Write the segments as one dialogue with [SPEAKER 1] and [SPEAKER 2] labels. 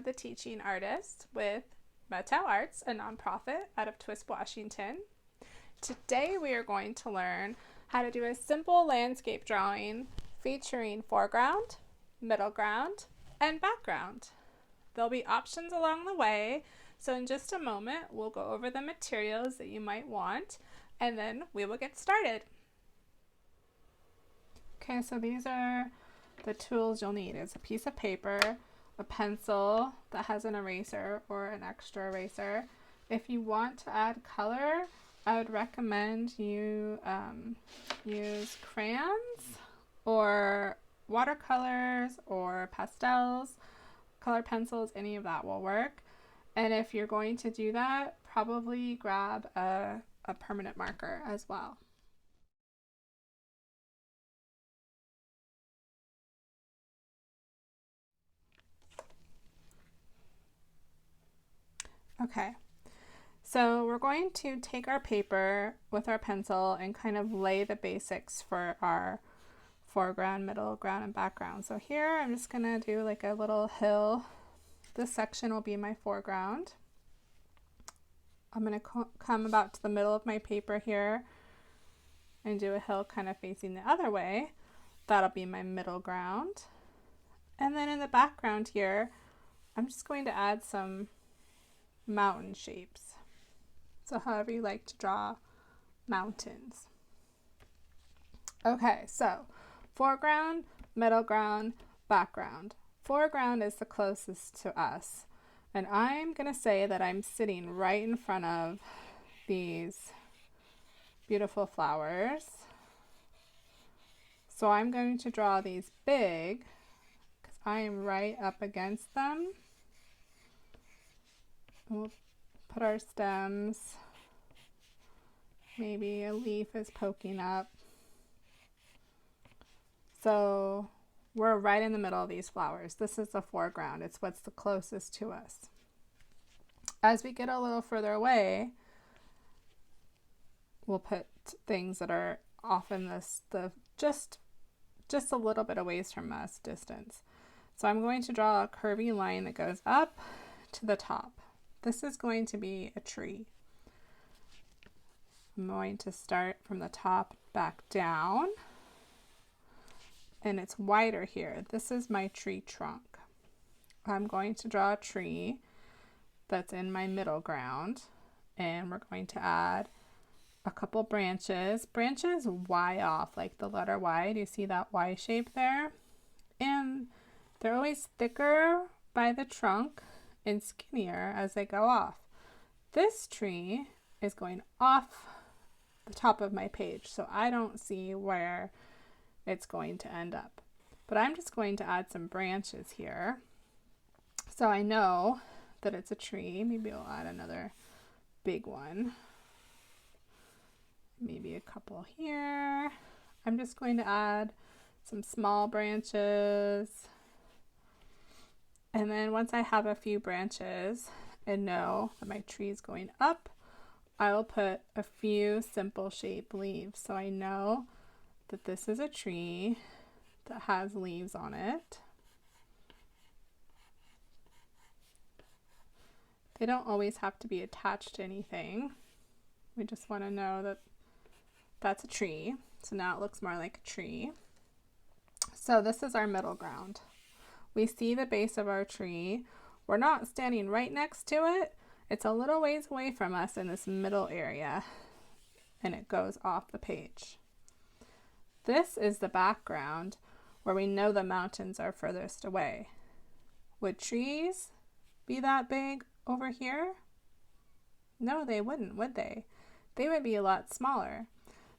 [SPEAKER 1] the teaching artist with Metau Arts, a nonprofit out of Twist, Washington. Today we are going to learn how to do a simple landscape drawing featuring foreground, middle ground, and background. There'll be options along the way, so in just a moment we'll go over the materials that you might want and then we will get started. Okay, so these are the tools you'll need. It's a piece of paper, a pencil that has an eraser or an extra eraser. If you want to add color, I would recommend you use crayons or watercolors or pastels, color pencils, any of that will work. And if you're going to do that, probably grab a permanent marker as well. Okay, so we're going to take our paper with our pencil and kind of lay the basics for our foreground, middle ground, and background. So here I'm just gonna do like a little hill. This section will be my foreground. I'm gonna come about to the middle of my paper here and do a hill kind of facing the other way. That'll be my middle ground. And then in the background here, I'm just going to add some mountain shapes. So however you like to draw mountains. Okay, so foreground, middle ground, background. Foreground is the closest to us. And I'm going to say that I'm sitting right in front of these beautiful flowers. So I'm going to draw these big because I am right up against them. We'll put our stems. Maybe a leaf is poking up. So we're right in the middle of these flowers. This is the foreground. It's what's the closest to us. As we get a little further away, we'll put things that are off in just a little bit away from us distance. So I'm going to draw a curvy line that goes up to the top. This is going to be a tree. I'm going to start from the top back down. And it's wider here. This is my tree trunk. I'm going to draw a tree that's in my middle ground. And we're going to add a couple branches. Branches Y off, like the letter Y. Do you see that Y shape there? And they're always thicker by the trunk and skinnier as they go off. This tree is going off the top of my page, so I don't see where it's going to end up. But I'm just going to add some branches here so I know that it's a tree. Maybe I'll add another big one. Maybe a couple here. I'm just going to add some small branches. And then once I have a few branches and know that my tree is going up, I will put a few simple shape leaves so I know that this is a tree that has leaves on it. They don't always have to be attached to anything. We just want to know that that's a tree. So now it looks more like a tree. So this is our middle ground. We see the base of our tree. We're not standing right next to it. It's a little ways away from us in this middle area, and it goes off the page. This is the background where we know the mountains are furthest away. Would trees be that big over here? No, they wouldn't, would they? They would be a lot smaller.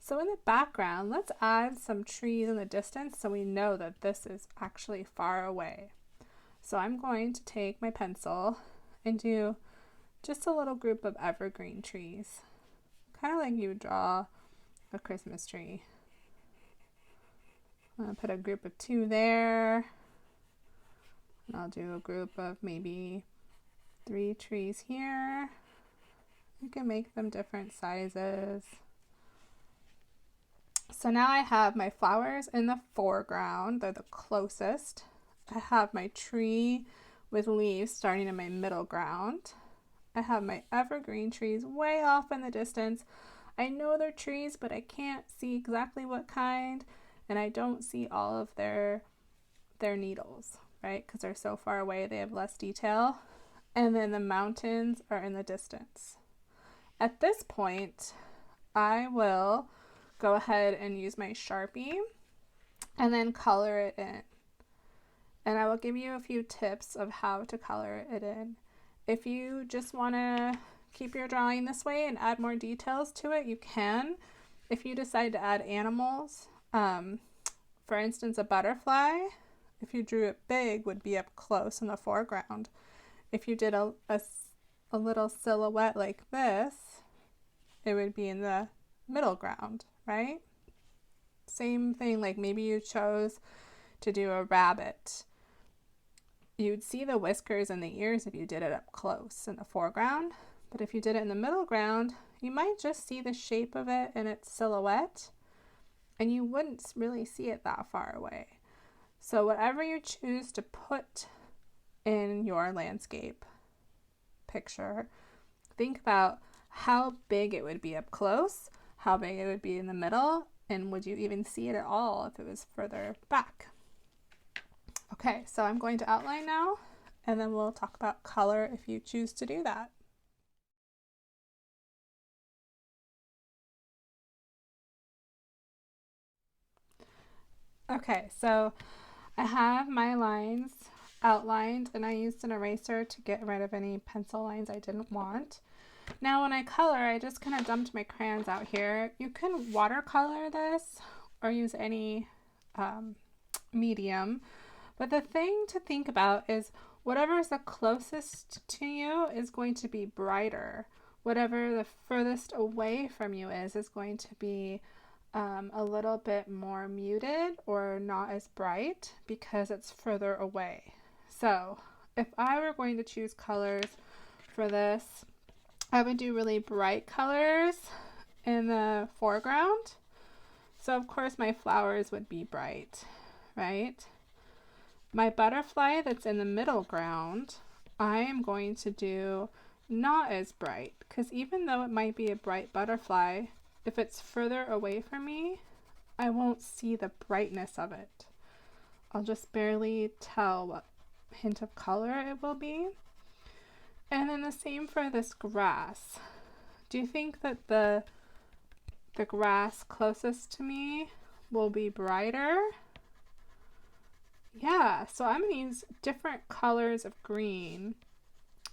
[SPEAKER 1] So in the background, let's add some trees in the distance so we know that this is actually far away. So I'm going to take my pencil and do just a little group of evergreen trees, kind of like you would draw a Christmas tree. I'm going to put a group of 2 there, and I'll do a group of maybe 3 trees here. You can make them different sizes. So now I have my flowers in the foreground. They're the closest. I have my tree with leaves starting in my middle ground. I have my evergreen trees way off in the distance. I know they're trees, but I can't see exactly what kind, and I don't see all of their needles, right? Because they're so far away, they have less detail. And then the mountains are in the distance. At this point, I will go ahead and use my Sharpie and then color it in. And I will give you a few tips of how to color it in. If you just want to keep your drawing this way and add more details to it, you can. If you decide to add animals, for instance, a butterfly, if you drew it big, would be up close in the foreground. If you did a little silhouette like this, it would be in the middle ground, right? Same thing, like maybe you chose to do a rabbit. You'd see the whiskers and the ears if you did it up close in the foreground, but if you did it in the middle ground, you might just see the shape of it in its silhouette, and you wouldn't really see it that far away. So whatever you choose to put in your landscape picture, think about how big it would be up close, how big it would be in the middle, and would you even see it at all if it was further back. Okay, so I'm going to outline now, and then we'll talk about color if you choose to do that. Okay, so I have my lines outlined, and I used an eraser to get rid of any pencil lines I didn't want. Now when I color, I just kind of dumped my crayons out here. You can watercolor this or use any medium, but the thing to think about is whatever is the closest to you is going to be brighter. Whatever the furthest away from you is going to be a little bit more muted or not as bright because it's further away. So if I were going to choose colors for this, I would do really bright colors in the foreground. So of course my flowers would be bright, right? My butterfly that's in the middle ground, I am going to do not as bright, because even though it might be a bright butterfly, if it's further away from me, I won't see the brightness of it. I'll just barely tell what hint of color it will be. And then the same for this grass. Do you think that the grass closest to me will be brighter? Yeah, so I'm going to use different colors of green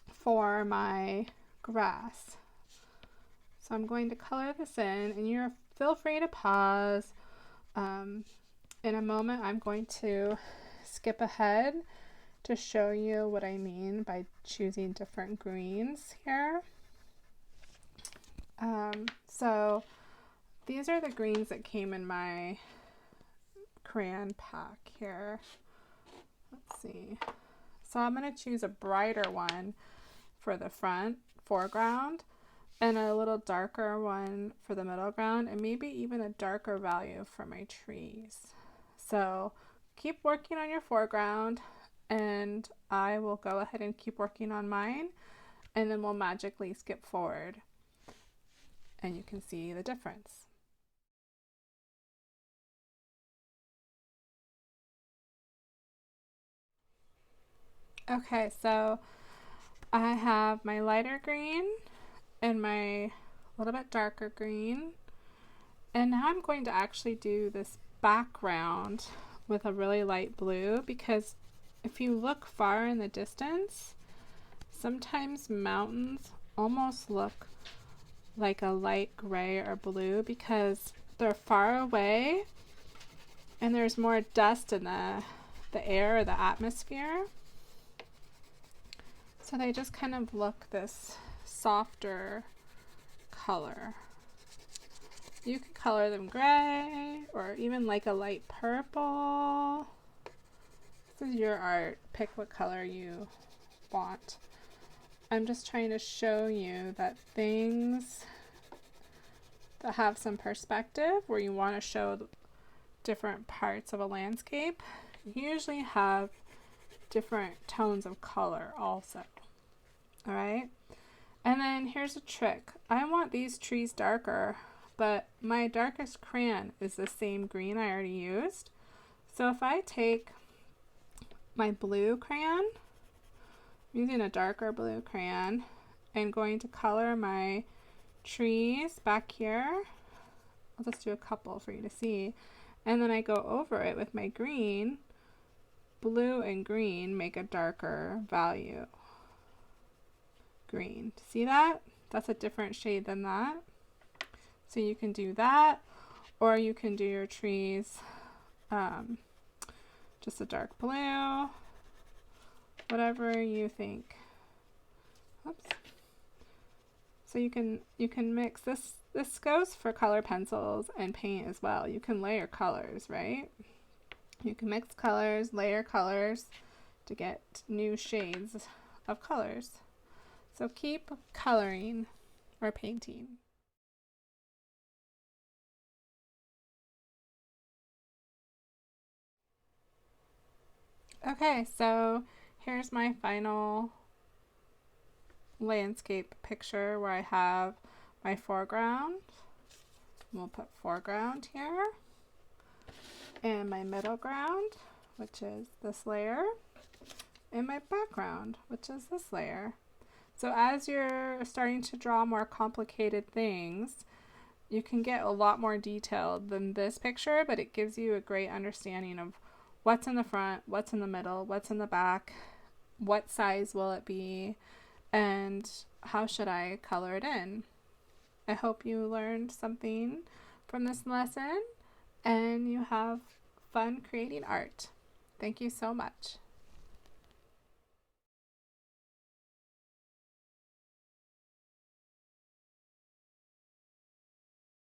[SPEAKER 1] for my grass. So I'm going to color this in, and feel free to pause. In a moment, I'm going to skip ahead to show you what I mean by choosing different greens here. So these are the greens that came in my crayon pack here. Let's see. So I'm going to choose a brighter one for the foreground, and a little darker one for the middle ground, and maybe even a darker value for my trees. So keep working on your foreground, and I will go ahead and keep working on mine, and then we'll magically skip forward and you can see the difference. Okay, so I have my lighter green and my little bit darker green, and now I'm going to actually do this background with a really light blue, because if you look far in the distance, sometimes mountains almost look like a light gray or blue because they're far away and there's more dust in the air or the atmosphere. So they just kind of look this softer color. You can color them gray or even like a light purple. This is your art. Pick what color you want. I'm just trying to show you that things that have some perspective, where you want to show different parts of a landscape, usually have different tones of color also. All right. And then here's a trick. I want these trees darker, but my darkest crayon is the same green I already used. So if I take my blue crayon, I'm using a darker blue crayon, and going to color my trees back here. I'll just do a couple for you to see. And then I go over it with my green. Blue and green make a darker value. Green. See that? That's a different shade than that. So you can do that, or you can do your trees just a dark blue, whatever you think. Oops. So you can mix this. This goes for color pencils and paint as well. You can layer colors, right? You can mix colors, layer colors to get new shades of colors. So keep coloring or painting. Okay, so here's my final landscape picture where I have my foreground. We'll put foreground here. And my middle ground, which is this layer. And my background, which is this layer. So as you're starting to draw more complicated things, you can get a lot more detailed than this picture, but it gives you a great understanding of what's in the front, what's in the middle, what's in the back, what size will it be, and how should I color it in. I hope you learned something from this lesson and you have fun creating art. Thank you so much.